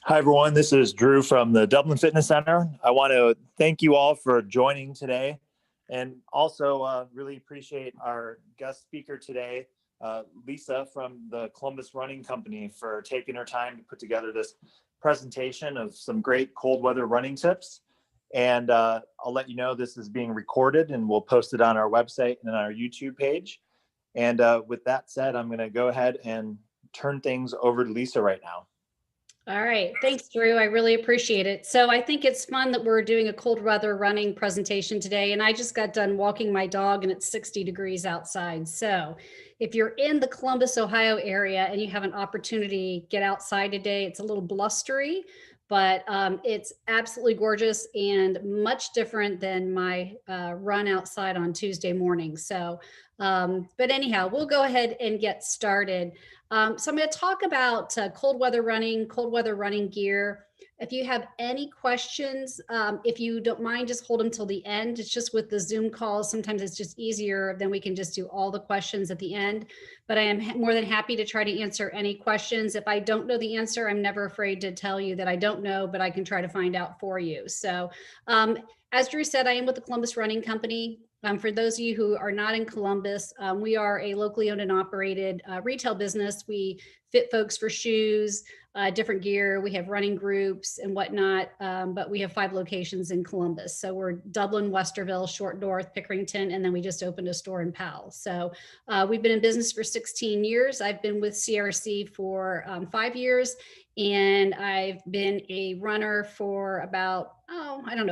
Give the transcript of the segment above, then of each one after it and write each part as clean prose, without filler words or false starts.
Hi, everyone. This is Drew from the Dublin Fitness Center. I want to thank you all for joining today and also really appreciate our guest speaker today, Lisa from the Columbus Running Company, for taking her time to put together this presentation of some great cold weather running tips. And I'll let you know this is being recorded and we'll post it on our website and on our YouTube page. And with that said, I'm going to go ahead and turn things over to Lisa right now. All right. Thanks, Drew. I really appreciate it. So I think it's fun that we're doing a cold weather running presentation today. And I just got done walking my dog and it's 60 degrees outside. So if you're in the Columbus, Ohio area and you have an opportunity, get outside today. It's a little blustery, but it's absolutely gorgeous and much different than my run outside on Tuesday morning. So, but anyhow, we'll go ahead and get started. So I'm going to talk about cold weather running gear. If you have any questions, if you don't mind, just hold them till the end. It's just with the Zoom calls, sometimes it's just easier, then we can just do all the questions at the end. But I am more than happy to try to answer any questions. If I don't know the answer, I'm never afraid to tell you that I don't know, but I can try to find out for you. So as Drew said, I am with the Columbus Running Company. For those of you who are not in Columbus, we are a locally owned and operated retail business. We fit folks for shoes, different gear. We have running groups and whatnot, but we have 5 locations in Columbus. So we're Dublin, Westerville, Short North, Pickerington, and then we just opened a store in Powell. So we've been in business for 16 years. I've been with CRC for 5 years, and I've been a runner for about,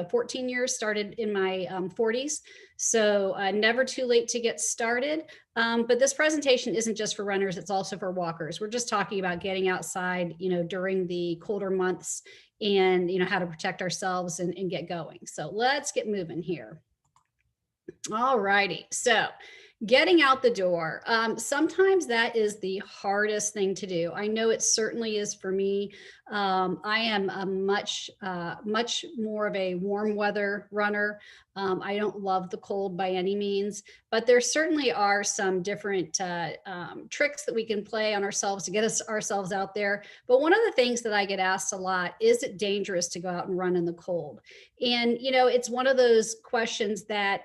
14 years, started in my 40s. So never too late to get started. But this presentation isn't just for runners, it's also for walkers. We're just talking about getting outside, during the colder months and, how to protect ourselves and get going. So let's get moving here. All righty. So getting out the door. Sometimes that is the hardest thing to do. I know it certainly is for me. I am a much more of a warm weather runner. I don't love the cold by any means, but there certainly are some different tricks that we can play on ourselves to get ourselves out there. But one of the things that I get asked a lot, is it dangerous to go out and run in the cold? And, it's one of those questions that,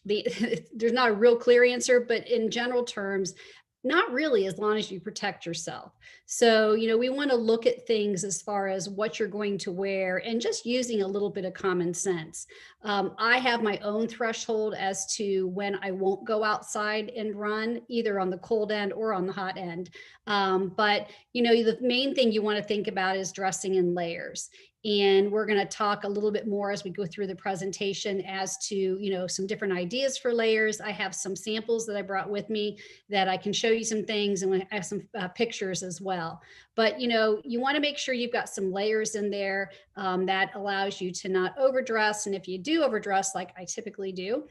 there's not a real clear answer, but in general terms, not really, as long as you protect yourself. So, we want to look at things as far as what you're going to wear and just using a little bit of common sense. I have my own threshold as to when I won't go outside and run, either on the cold end or on the hot end. But, the main thing you want to think about is dressing in layers. And we're going to talk a little bit more as we go through the presentation as to, some different ideas for layers. I have some samples that I brought with me that I can show you some things, and I have some pictures as well. But, you want to make sure you've got some layers in there that allows you to not overdress. And if you do overdress, like I typically do,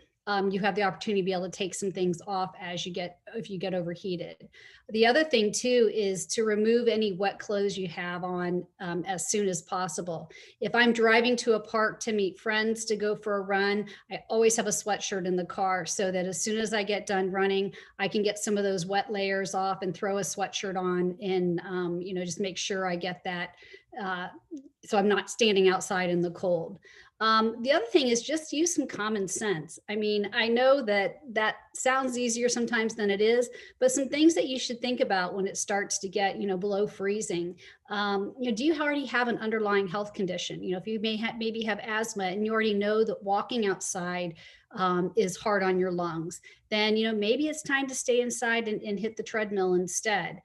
you have the opportunity to be able to take some things off if you get overheated. The other thing too is to remove any wet clothes you have on as soon as possible. If I'm driving to a park to meet friends to go for a run, I always have a sweatshirt in the car so that as soon as I get done running, I can get some of those wet layers off and throw a sweatshirt on and, just make sure I get that so I'm not standing outside in the cold. The other thing is just use some common sense. I mean, I know that sounds easier sometimes than it is, but some things that you should think about when it starts to get, below freezing. Do you already have an underlying health condition? If you maybe have asthma and you already know that walking outside is hard on your lungs, then, maybe it's time to stay inside and hit the treadmill instead.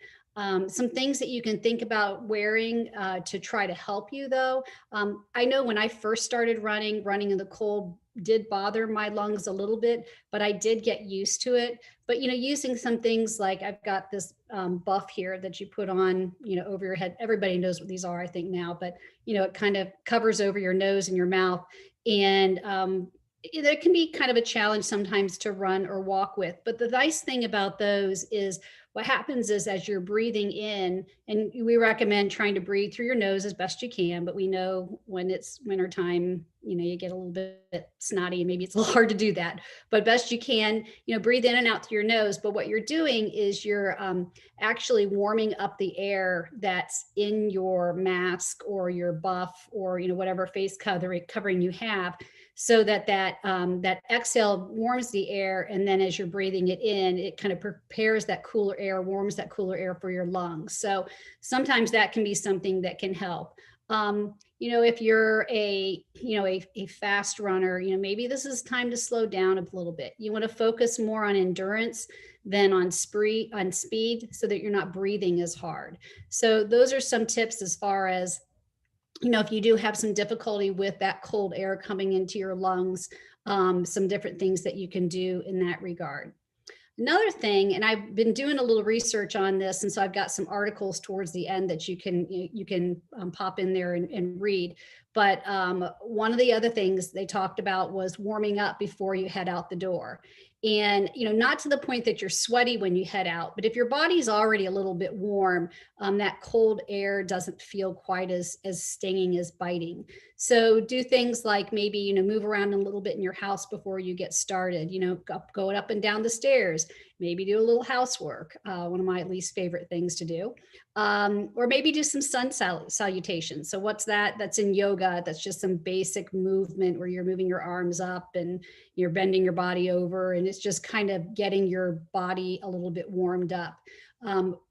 Some things that you can think about wearing to try to help you though. I know when I first started running in the cold did bother my lungs a little bit, but I did get used to it. But, using some things like I've got this buff here that you put on, over your head. Everybody knows what these are, I think now, but, it kind of covers over your nose and your mouth. And there can be kind of a challenge sometimes to run or walk with. But the nice thing about those is what happens is as you're breathing in, and we recommend trying to breathe through your nose as best you can, but we know when it's wintertime, you get a little bit snotty and maybe it's a little hard to do that, but best you can, breathe in and out through your nose. But what you're doing is you're actually warming up the air that's in your mask or your buff or, whatever face covering you have, so that exhale warms the air, and then as you're breathing it in, it kind of prepares that cooler air, warms that cooler air for your lungs. So sometimes that can be something that can help. If you're a fast runner, maybe this is time to slow down a little bit. You want to focus more on endurance than on speed, so that you're not breathing as hard. So those are some tips as far as, if you do have some difficulty with that cold air coming into your lungs, some different things that you can do in that regard. Another thing, and I've been doing a little research on this, and so I've got some articles towards the end that you can pop in there and read. But one of the other things they talked about was warming up before you head out the door. And, not to the point that you're sweaty when you head out, but if your body's already a little bit warm, that cold air doesn't feel quite as stinging as biting. So do things like maybe, move around a little bit in your house before you get started, going up and down the stairs, maybe do a little housework, one of my least favorite things to do, or maybe do some sun salutations. So what's that? That's in yoga. That's just some basic movement where you're moving your arms up and you're bending your body over, and it's just kind of getting your body a little bit warmed up.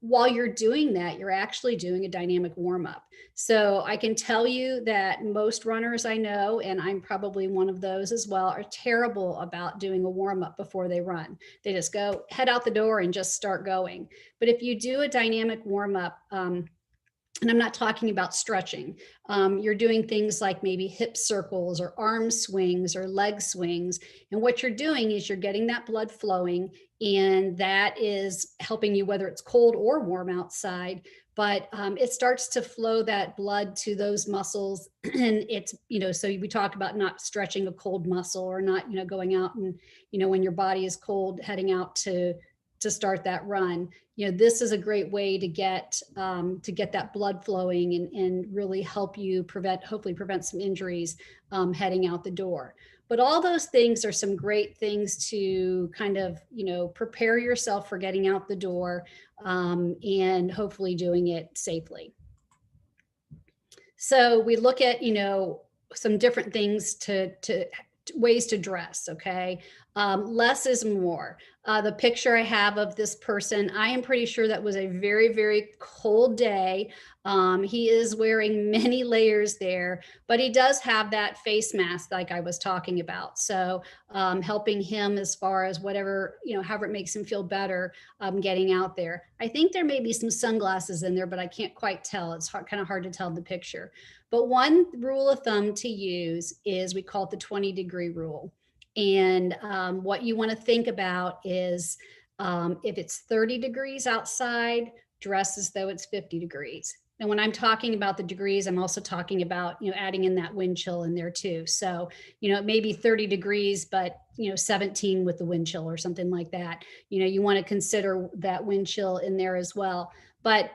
While you're doing that, you're actually doing a dynamic warm up. So I can tell you that most runners I know, and I'm probably one of those as well, are terrible about doing a warm up before they run. They just go head out the door and just start going. But if you do a dynamic warm up, and I'm not talking about stretching. You're doing things like maybe hip circles or arm swings or leg swings. And what you're doing is you're getting that blood flowing, and that is helping you whether it's cold or warm outside. But it starts to flow that blood to those muscles. And it's, so we talk about not stretching a cold muscle, or not, going out and, when your body is cold, heading out to start that run. This is a great way to get that blood flowing and really help you hopefully prevent some injuries heading out the door. But all those things are some great things to kind of, prepare yourself for getting out the door, and hopefully doing it safely. So we look at, some different things to ways to dress. Okay. Less is more. The picture I have of this person, I am pretty sure that was a very, very cold day. He is wearing many layers there, but he does have that face mask like I was talking about. So helping him as far as whatever, however it makes him feel better, getting out there. I think there may be some sunglasses in there, but I can't quite tell. It's kind of hard to tell in the picture. But one rule of thumb to use is we call it the 20-degree rule. And what you want to think about is if it's 30 degrees outside, dress as though it's 50 degrees. And when I'm talking about the degrees, I'm also talking about, adding in that wind chill in there too. So, it may be 30 degrees, but, 17 with the wind chill or something like that. You want to consider that wind chill in there as well. But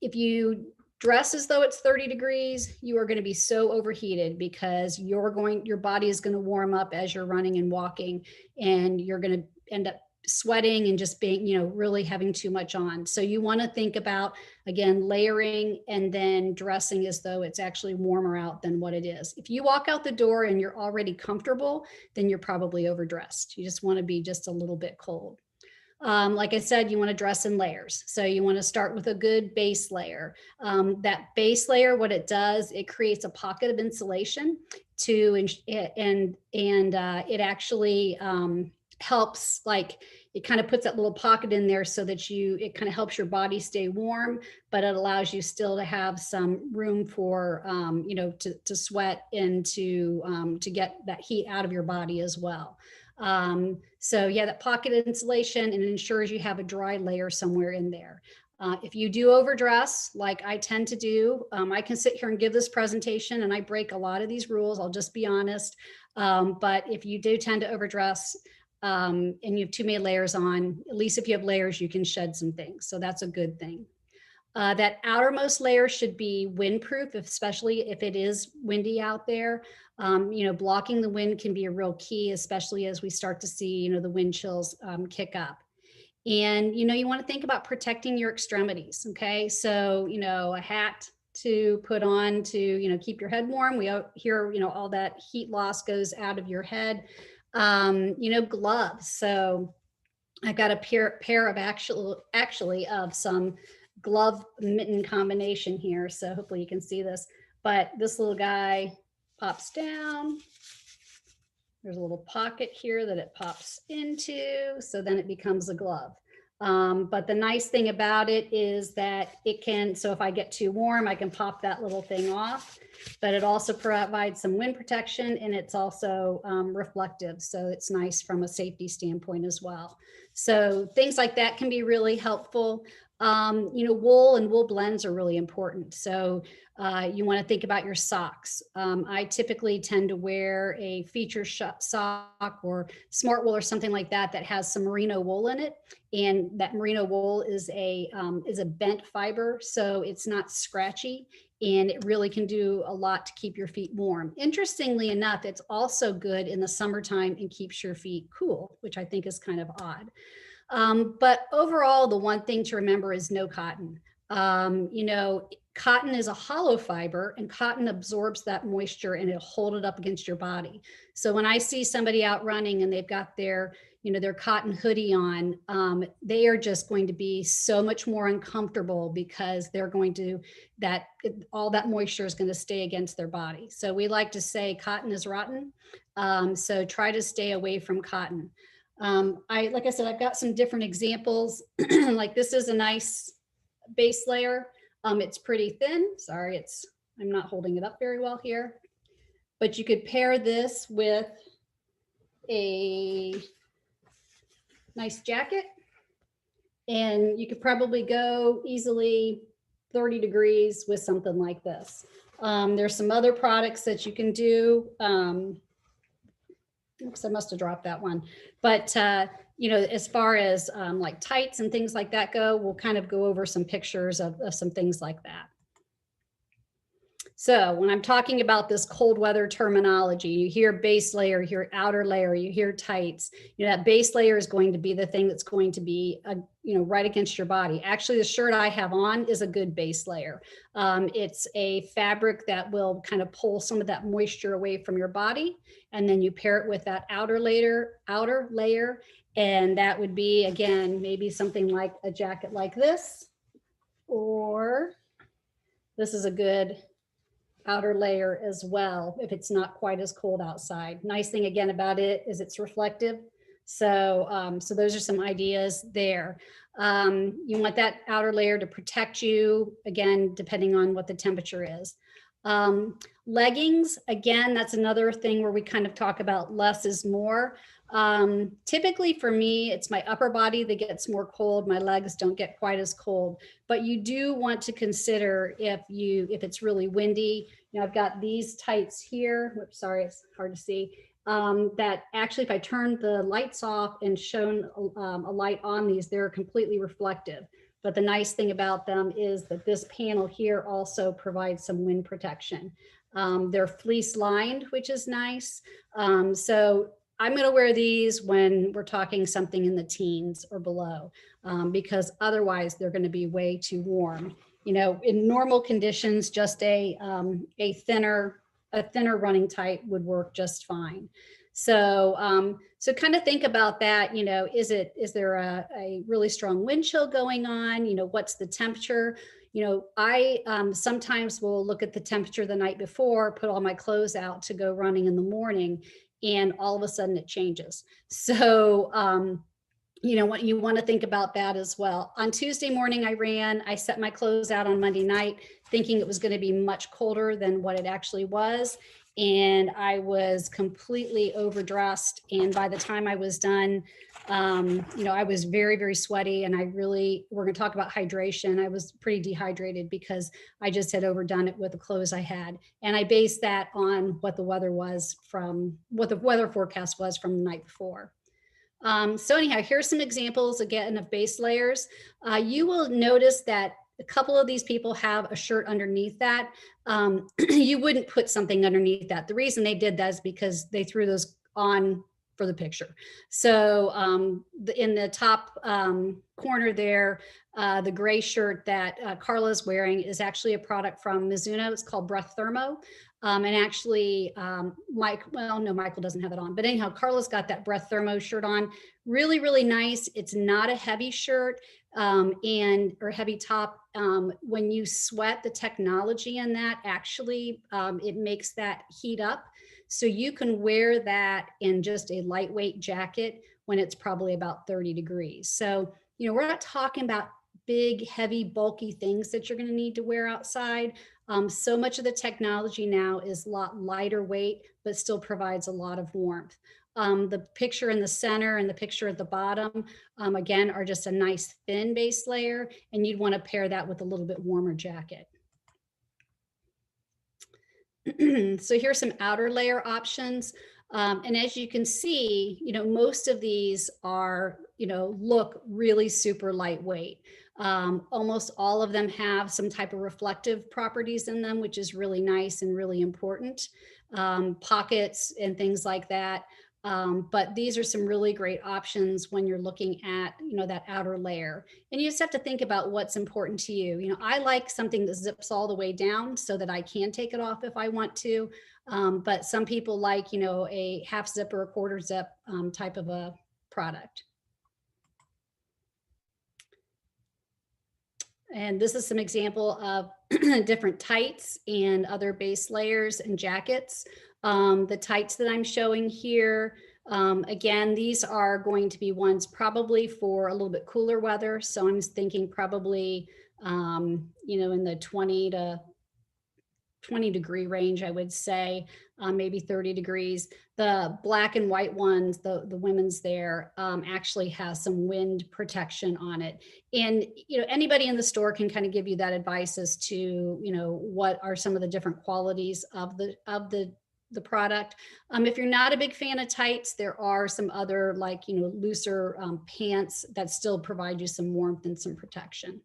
if you dress as though it's 30 degrees, you are going to be so overheated because your body is going to warm up as you're running and walking, and you're going to end up sweating and just being, really having too much on. So you want to think about, again, layering and then dressing as though it's actually warmer out than what it is. If you walk out the door and you're already comfortable, then you're probably overdressed. You just want to be just a little bit cold. Like I said, you want to dress in layers. So you want to start with a good base layer. That base layer, what it does, it creates a pocket of insulation and it actually helps, like it kind of puts that little pocket in there so that it kind of helps your body stay warm, but it allows you still to have some room for, to sweat and to get that heat out of your body as well. So yeah, that pocket insulation, and it ensures you have a dry layer somewhere in there. If you do overdress, like I tend to do, I can sit here and give this presentation and I break a lot of these rules. I'll just be honest. But if you do tend to overdress and you have too many layers on, at least if you have layers, you can shed some things. So that's a good thing. That outermost layer should be windproof, especially if it is windy out there. Blocking the wind can be a real key, especially as we start to see, the wind chills kick up. And, you want to think about protecting your extremities. Okay. So, a hat to put on to, keep your head warm. We hear, all that heat loss goes out of your head. Gloves. So I've got a pair of actually of some glove mitten combination here. So hopefully you can see this, but this little guy pops down. There's a little pocket here that it pops into, so then it becomes a glove. But the nice thing about it is that it can, so if I get too warm, I can pop that little thing off, but it also provides some wind protection, and it's also reflective. So it's nice from a safety standpoint as well. So things like that can be really helpful. Wool and wool blends are really important. So you want to think about your socks. I typically tend to wear a feature sock or smart wool or something like that that has some merino wool in it. And that merino wool is a bent fiber, so it's not scratchy, and it really can do a lot to keep your feet warm. Interestingly enough, it's also good in the summertime and keeps your feet cool, which I think is kind of odd. But overall, the one thing to remember is no cotton. Cotton is a hollow fiber, and cotton absorbs that moisture and it'll hold it up against your body. So when I see somebody out running and they've got their cotton hoodie on, they are just going to be so much more uncomfortable because they're going to, all that moisture is going to stay against their body. So we like to say cotton is rotten. So try to stay away from cotton. Like I said, I've got some different examples. Like this is a nice base layer. It's pretty thin. Sorry, I'm not holding it up very well here, but you could pair this with a nice jacket, and you could probably go easily 30 degrees with something like this. There's some other products that you can do. Oops, I must have dropped that one. But, as far as like tights and things like that go, we'll kind of go over some pictures of some things like that. So when I'm talking about this cold weather terminology, you hear base layer, you hear outer layer, you hear tights. That base layer is going to be the thing that's going to be, right against your body. Actually, the shirt I have on is a good base layer. It's a fabric that will kind of pull some of that moisture away from your body, and then you pair it with that outer layer, and that would be, again, maybe something like a jacket like this, or this is a good outer layer as well if it's not quite as cold outside. Nice thing again about it is it's reflective. So those are some ideas there. You want that outer layer to protect you, again, depending on what the temperature is. Leggings, again, that's another thing where we kind of talk about less is more. Typically for me, it's my upper body that gets more cold. My legs don't get quite as cold, but you do want to consider if it's really windy. I've got these tights here. Whoops, sorry, it's hard to see. That actually, if I turn the lights off and shone a light on these, they're completely reflective. But the nice thing about them is that this panel here also provides some wind protection. They're fleece lined, which is nice. So I'm going to wear these when we're talking something in the teens or below, because otherwise they're going to be way too warm. In normal conditions, just a thinner running tight would work just fine. So kind of think about that. Is there a really strong wind chill going on? What's the temperature? I sometimes will look at the temperature the night before, put all my clothes out to go running in the morning, and all of a sudden it changes. So, what you want to think about that as well. On Tuesday morning, I set my clothes out on Monday night, thinking it was going to be much colder than what it actually was. and I was completely overdressed. And by the time I was done, I was very, very sweaty, and we're going to talk about hydration. I was pretty dehydrated because I just had overdone it with the clothes I had. And I based that on what the weather forecast was from the night before. So anyhow, here's some examples again of base layers. You will notice that a couple of these people have a shirt underneath that. You wouldn't put something underneath that. The reason they did that is because they threw those on for the picture. So in the top corner there, the gray shirt that Carla's wearing is actually a product from Mizuno. It's called Breath Thermo. And actually, Michael doesn't have it on. But anyhow, Carla's got that Breath Thermo shirt on. Really, really nice. It's not a heavy shirt or heavy top. When you sweat, the technology in that actually, it makes that heat up. So you can wear that in just a lightweight jacket when it's probably about 30 degrees. So, we're not talking about big, heavy, bulky things that you're going to need to wear outside. So much of the technology now is a lot lighter weight, but still provides a lot of warmth. The picture in the center and the picture at the bottom, again, are just a nice thin base layer, and you'd want to pair that with a little bit warmer jacket. So here's some outer layer options. And as you can see, most of these are, look really super lightweight. Almost all of them have some type of reflective properties in them, which is really nice and really important. Pockets and things like that. But these are some really great options when you're looking at, that outer layer. And you just have to think about what's important to you. I like something that zips all the way down so that I can take it off if I want to. But some people like, a half zip or a quarter zip type of a product. And this is some example of different tights and other base layers and jackets. The tights that I'm showing here, again, these are going to be ones probably for a little bit cooler weather. So I'm thinking probably, in the 20 degree range, I would say, maybe 30 degrees. The black and white ones, the women's there, actually has some wind protection on it. And, anybody in the store can kind of give you that advice as to, what are some of the different qualities of the product. If you're not a big fan of tights, there are some other looser pants that still provide you some warmth and some protection.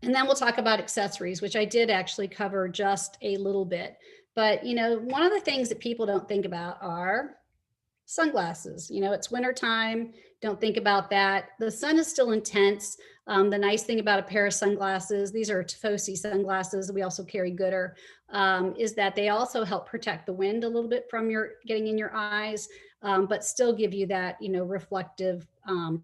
And then we'll talk about accessories, which I did actually cover just a little bit. But, one of the things that people don't think about are sunglasses. It's wintertime. Don't think about that. The sun is still intense. The nice thing about a pair of sunglasses, these are Tifosi sunglasses, we also carry Gooder, is that they also help protect the wind a little bit from getting in your eyes, but still give you that, reflective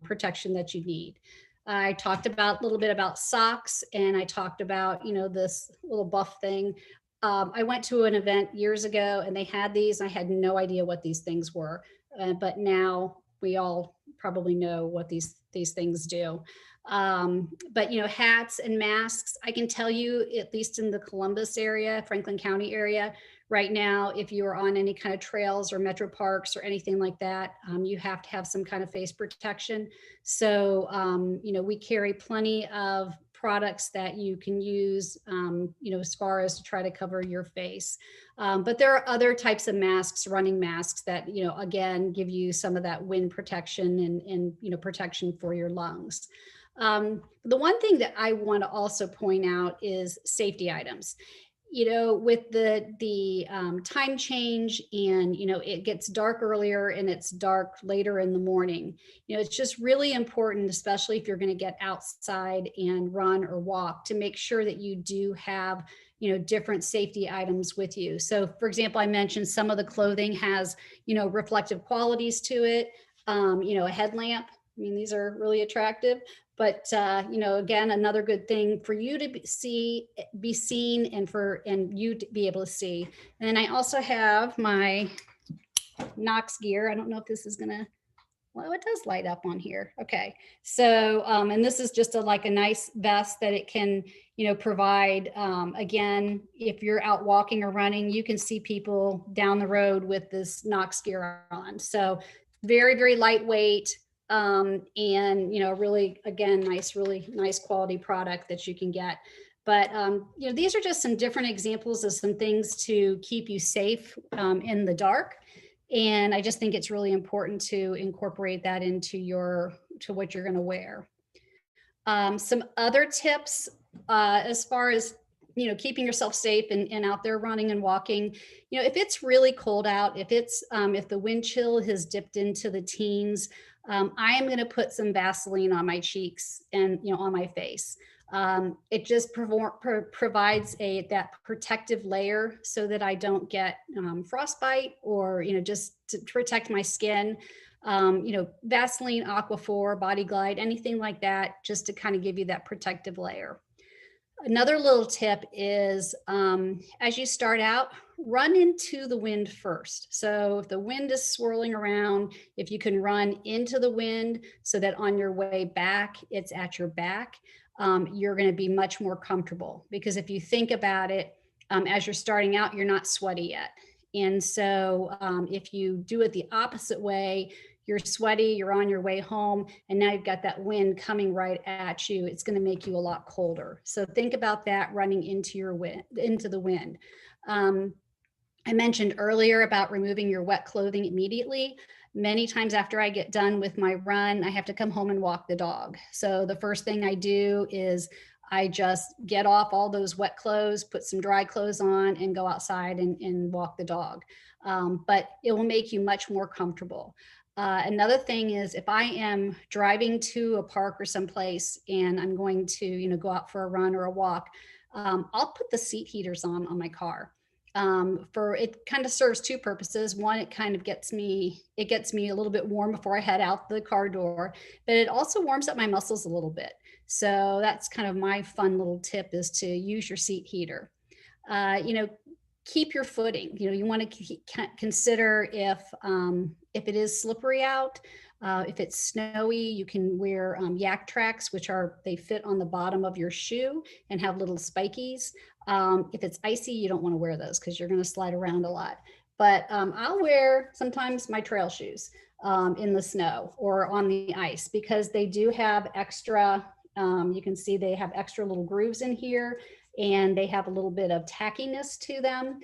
protection that you need. I talked a little bit about socks, and I talked about, this little buff thing. I went to an event years ago and they had these. I had no idea what these things were, but now we all probably know what these things do. But hats and masks, I can tell you, at least in the Columbus area, Franklin County area, right now, if you are on any kind of trails or metro parks or anything like that, you have to have some kind of face protection. So, we carry plenty of products that you can use, as far as to try to cover your face. But there are other types of masks, running masks that, again, give you some of that wind protection and protection for your lungs. The one thing that I want to also point out is safety items. With the time change and, it gets dark earlier and it's dark later in the morning, it's just really important, especially if you're going to get outside and run or walk, to make sure that you do have, different safety items with you. So for example, I mentioned some of the clothing has, reflective qualities to it, a headlamp. I mean, these are really attractive. But, again, another good thing for you to be seen and you to be able to see. And then I also have my Knox gear. I don't know if this is going to Well, it does light up on here. Okay. So, and this is just like a nice vest that it can, provide. Again, if you're out walking or running, you can see people down the road with this Knox gear on. So very, very lightweight. And, really, again, really nice quality product that you can get. But, these are just some different examples of some things to keep you safe in the dark. And I just think it's really important to incorporate that into what you're going to wear. Some other tips as far as keeping yourself safe and out there running and walking. If it's really cold out, if the wind chill has dipped into the teens, I am going to put some Vaseline on my cheeks and on my face. It just provides that protective layer so that I don't get frostbite or just to protect my skin. Vaseline, Aquaphor, Body Glide, anything like that, just to kind of give you that protective layer. Another little tip is as you start out, run into the wind first. So if the wind is swirling around, if you can run into the wind so that on your way back, it's at your back, you're going to be much more comfortable. Because if you think about it, as you're starting out, you're not sweaty yet. And so if you do it the opposite way, you're sweaty, you're on your way home, and now you've got that wind coming right at you, it's going to make you a lot colder. So think about that running into the wind. I mentioned earlier about removing your wet clothing immediately. Many times after I get done with my run, I have to come home and walk the dog. So the first thing I do is I just get off all those wet clothes, put some dry clothes on, and go outside and walk the dog. But it will make you much more comfortable. Another thing is if I am driving to a park or someplace and I'm going to, go out for a run or a walk, I'll put the seat heaters on my car. It kind of serves two purposes. One, it kind of gets me a little bit warm before I head out the car door, but it also warms up my muscles a little bit. So that's kind of my fun little tip, is to use your seat heater. Keep your footing. You want to consider if it is slippery out, if it's snowy, you can wear yak tracks, they fit on the bottom of your shoe and have little spikies. If it's icy, you don't want to wear those because you're going to slide around a lot. But I'll wear sometimes my trail shoes in the snow or on the ice, because they do have extra, you can see they have extra little grooves in here, and they have a little bit of tackiness to them.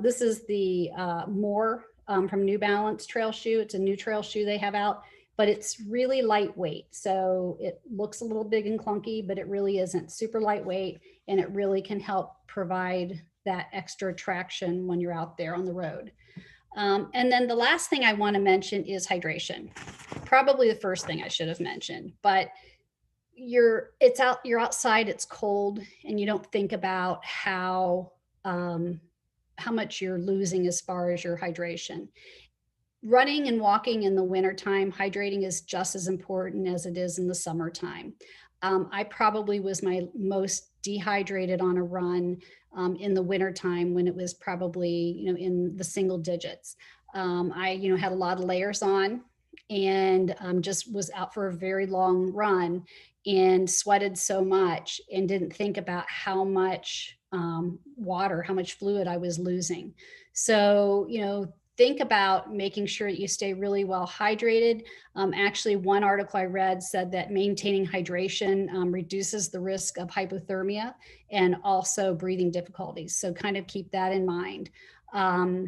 This is the More from New Balance trail shoe. It's a new trail shoe they have out, but it's really lightweight. So it looks a little big and clunky, but it really isn't. Super lightweight, and it really can help provide that extra traction when you're out there on the road. And then the last thing I want to mention is hydration. Probably the first thing I should have mentioned, but you're outside, it's cold, and you don't think about how much you're losing as far as your hydration. Running and walking in the wintertime, hydrating is just as important as it is in the summertime. I probably was my most dehydrated on a run in the wintertime, when it was probably, in the single digits. I, had a lot of layers on, and just was out for a very long run and sweated so much and didn't think about how much water, how much fluid I was losing. So, think about making sure that you stay really well hydrated. Actually, one article I read said that maintaining hydration reduces the risk of hypothermia and also breathing difficulties. So kind of keep that in mind. So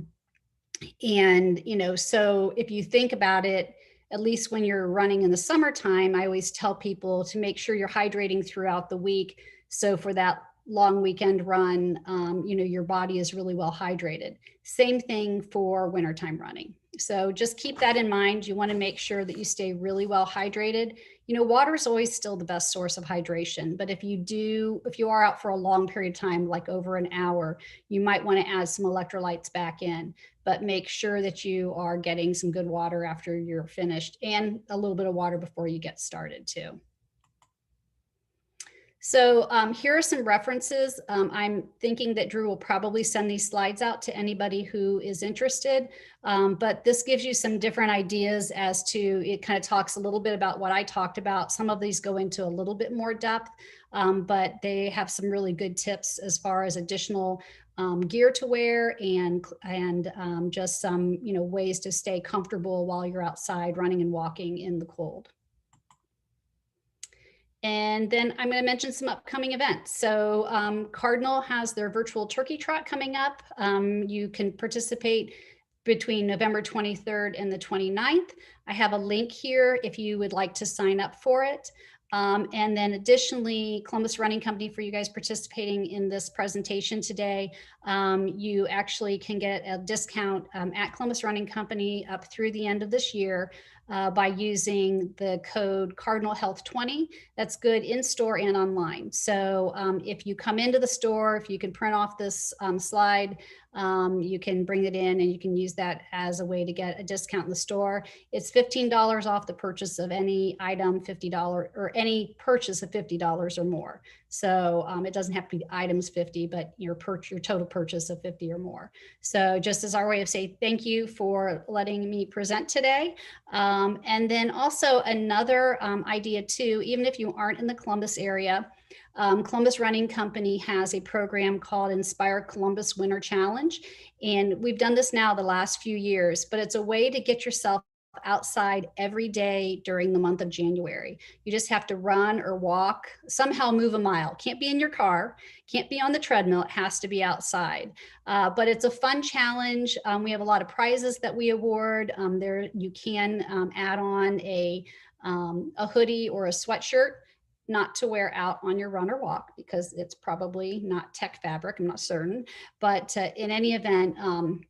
if you think about it, at least when you're running in the summertime, I always tell people to make sure you're hydrating throughout the week. So for that long weekend run, your body is really well hydrated. Same thing for wintertime running. So just keep that in mind. You want to make sure that you stay really well hydrated. Water is always still the best source of hydration, but if you are out for a long period of time, like over an hour, you might want to add some electrolytes back in, but make sure that you are getting some good water after you're finished, and a little bit of water before you get started too. So here are some references. I'm thinking that Drew will probably send these slides out to anybody who is interested, but this gives you some different ideas as to, it kind of talks a little bit about what I talked about. Some of these go into a little bit more depth, but they have some really good tips as far as additional gear to wear and just some, ways to stay comfortable while you're outside running and walking in the cold. And then I'm going to mention some upcoming events. So Cardinal has their virtual turkey trot coming up. You can participate between November 23rd and the 29th. I have a link here if you would like to sign up for it. And then additionally, Columbus Running Company, for you guys participating in this presentation today, you actually can get a discount at Columbus Running Company up through the end of this year by using the code Cardinal Health 20. That's good in store and online. So if you come into the store, if you can print off this slide, you can bring it in and you can use that as a way to get a discount in the store. It's $15 off the purchase of any item, $50 or any purchase of $50 or more. So it doesn't have to be items 50, but your total purchase of 50 or more. So just as our way of saying thank you for letting me present today. And then also another idea too, even if you aren't in the Columbus area, Columbus Running Company has a program called Inspire Columbus Winter Challenge. And we've done this now the last few years, but it's a way to get yourself outside every day during the month of January. You just have to run or walk, somehow move a mile. Can't be in your car, can't be on the treadmill, it has to be outside. But it's a fun challenge. We have a lot of prizes that we award. There you can add on a hoodie or a sweatshirt, not to wear out on your run or walk because it's probably not tech fabric, I'm not certain. But in any event,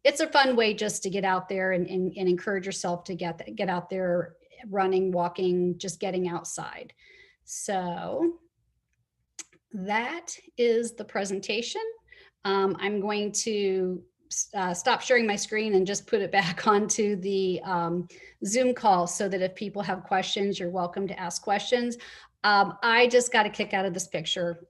it's a fun way just to get out there and encourage yourself to get out there running, walking, just getting outside. So that is the presentation. I'm going to stop sharing my screen and just put it back onto the Zoom call so that if people have questions, you're welcome to ask questions. I just got a kick out of this picture.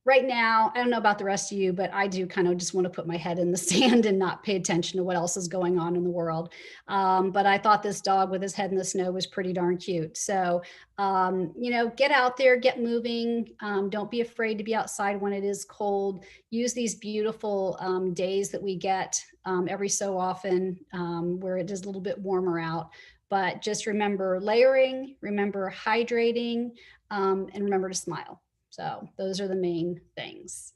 Right now, I don't know about the rest of you, but I do kind of just want to put my head in the sand and not pay attention to what else is going on in the world. But I thought this dog with his head in the snow was pretty darn cute. So, get out there, get moving. Don't be afraid to be outside when it is cold. Use these beautiful days that we get every so often where it is a little bit warmer out. But just remember layering, remember hydrating, and remember to smile. So those are the main things.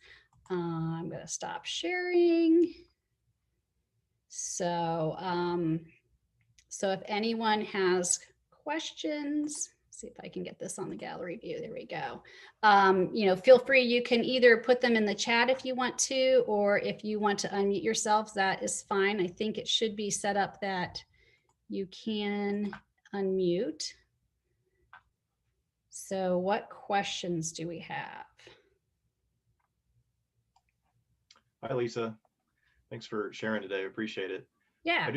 I'm going to stop sharing. So, so if anyone has questions, see if I can get this on the gallery view. There we go. Feel free. You can either put them in the chat if you want to, or if you want to unmute yourselves, that is fine. I think it should be set up that you can unmute. So what questions do we have? Hi, Lisa. Thanks for sharing today. I appreciate it. Yeah. I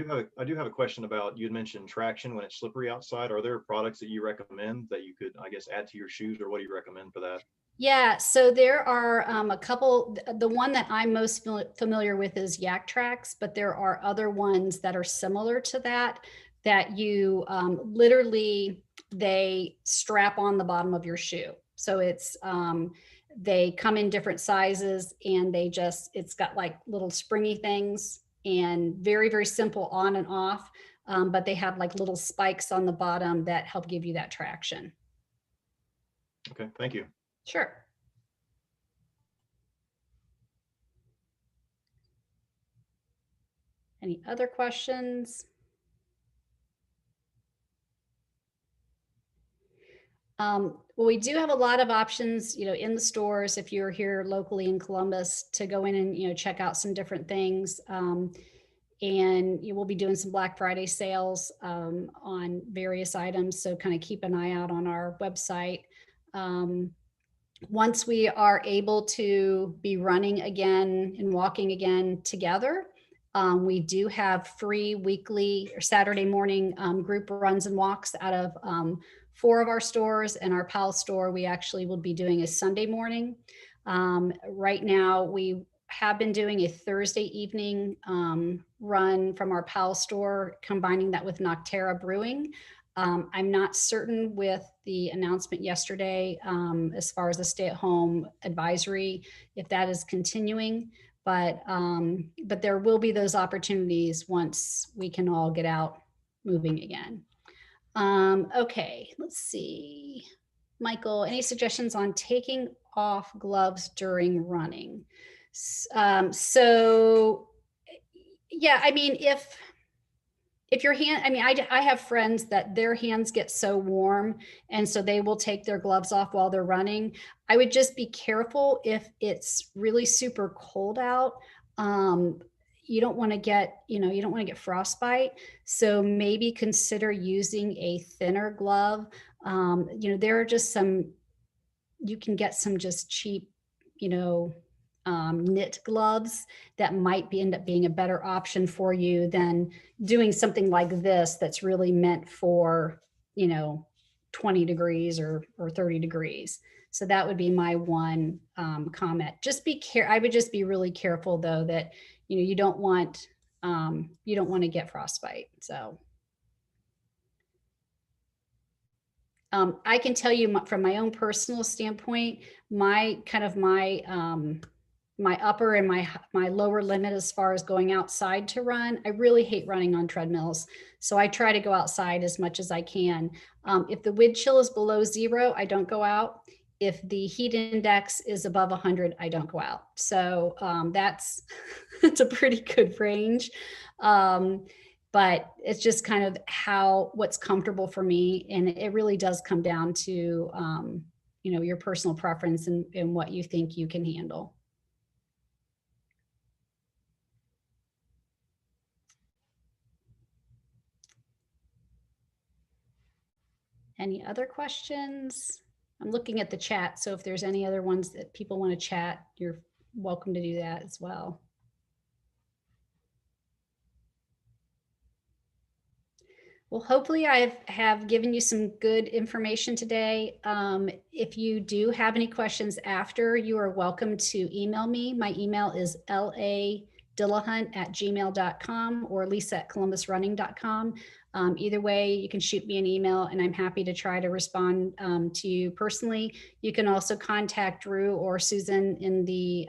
do have a question about, you had mentioned traction when it's slippery outside. Are there products that you recommend that you could, I guess, add to your shoes, or what do you recommend for that? Yeah, so there are a couple. The one that I'm most familiar with is Yak Trax, but there are other ones that are similar to that you literally, they strap on the bottom of your shoe. So it's, they come in different sizes and it's got like little springy things and very, very simple on and off. But they have like little spikes on the bottom that help give you that traction. Okay, thank you. Sure. Any other questions? Well, we do have a lot of options, in the stores if you're here locally in Columbus to go in and, check out some different things. And you will be doing some Black Friday sales on various items. So kind of keep an eye out on our website. Once we are able to be running again and walking again together, we do have free weekly or Saturday morning group runs and walks out of 4 of our stores, and our PAL store, we actually will be doing a Sunday morning. Right now, we have been doing a Thursday evening run from our PAL store, combining that with Nocterra Brewing. I'm not certain with the announcement yesterday as far as the stay-at-home advisory, if that is continuing, but there will be those opportunities once we can all get out moving again. Okay, let's see. Michael, any suggestions on taking off gloves during running? So yeah, I mean, if your hand, I mean, I have friends that their hands get so warm, and so they will take their gloves off while they're running. I would just be careful if it's really super cold out. You don't want to get, you don't want to get frostbite. So maybe consider using a thinner glove. There are just you can get some just cheap, knit gloves that might end up being a better option for you than doing something like this that's really meant for 20 degrees or 30 degrees. So that would be my one comment. I would just be really careful though that you don't want to get frostbite. So I can tell you from my own personal standpoint, my upper and my lower limit as far as going outside to run. I really hate running on treadmills. So I try to go outside as much as I can. If the wind chill is below 0, I don't go out. If the heat index is above 100, I don't go out. So that's a pretty good range. But it's just kind of what's comfortable for me. And it really does come down to, your personal preference and what you think you can handle. Any other questions? I'm looking at the chat, so if there's any other ones that people want to chat, you're welcome to do that as well. Well, hopefully I have given you some good information today. If you do have any questions after, you are welcome to email me. My email is ladillahunt@gmail.com or lisa@columbusrunning.com. Either way, you can shoot me an email and I'm happy to try to respond to you personally. You can also contact Drew or Susan in the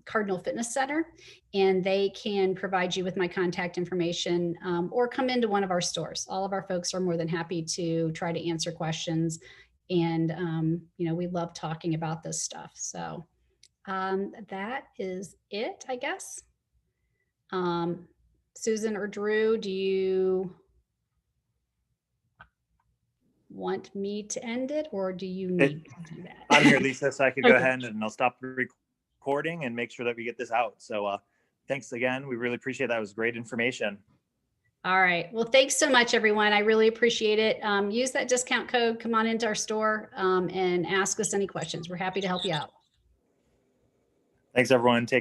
Cardinal Fitness Center, and they can provide you with my contact information or come into one of our stores. All of our folks are more than happy to try to answer questions. And, we love talking about this stuff. So that is it, I guess. Susan or Drew, do you want me to end it, or do you need to do that? I'm here, Lisa, so I could go Okay. ahead and I'll stop the recording and make sure that we get this out. So thanks again. We really appreciate that. It was great information. All right. Well, thanks so much, everyone. I really appreciate it. Use that discount code, come on into our store and ask us any questions. We're happy to help you out. Thanks, everyone. Take